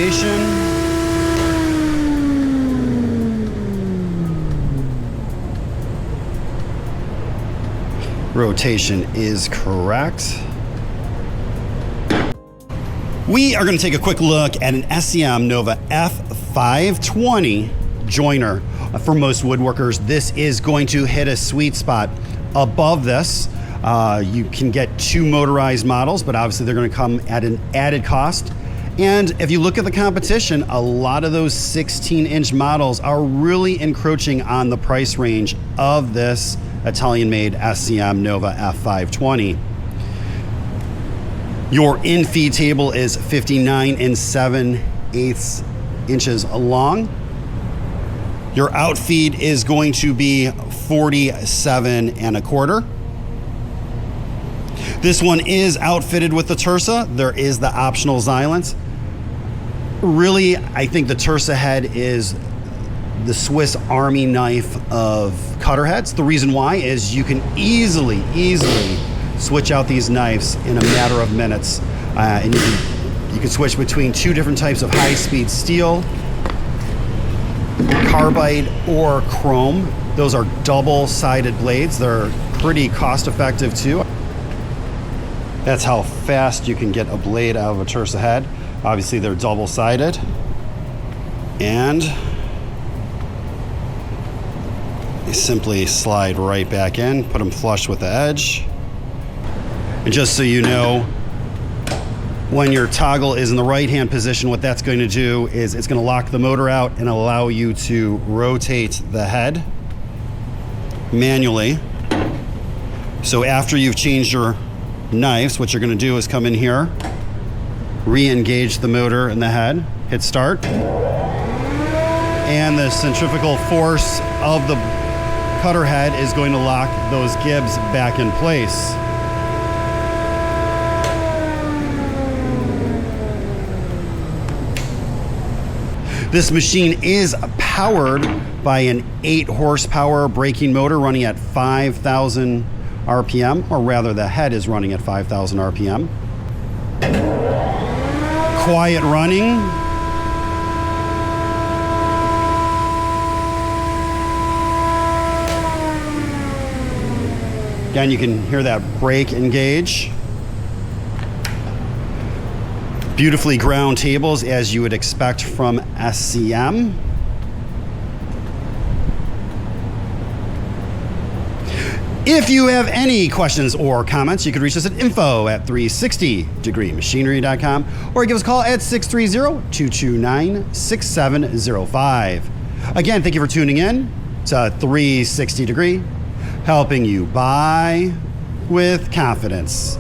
rotation. Rotation is correct. We are going to take a quick look at an SCM Nova F520 joiner. For most woodworkers, this is going to hit a sweet spot. Above this, you can get 2 motorized models, but obviously they're going to come at an added cost. And if you look at the competition, a lot of those 16-inch models are really encroaching on the price range of this Italian-made SCM Nova F520. Your in-feed table is 59 7/8 inches long. Your outfeed is going to be 47 1/4. This one is outfitted with the Tersa. There is the optional Xylent. Really, I think the Tersa head is the Swiss Army knife of cutter heads. The reason why is you can easily switch out these knives in a matter of minutes. And you can switch between 2 different types of high-speed steel, carbide or chrome. Those are double-sided blades. They're pretty cost-effective too. That's how fast you can get a blade out of a Tersa head. Obviously, they're double-sided. And you simply slide right back in, put them flush with the edge. And just so you know, when your toggle is in the right-hand position, what that's going to do is it's going to lock the motor out and allow you to rotate the head manually. So after you've changed your knives, what you're going to do is come in here, re-engage the motor in the head, hit start, and the centrifugal force of the cutter head is going to lock those gibs back in place. This machine is powered by an 8 horsepower braking motor running at 5,000 RPM, or rather the head is running at 5,000 RPM. Quiet running. Again, you can hear that brake engage. Beautifully ground tables, as you would expect from SCM. If you have any questions or comments, you can reach us at info@360degreemachinery.com or give us a call at 630-229-6705. Again, thank you for tuning in to 360 Degree, helping you buy with confidence.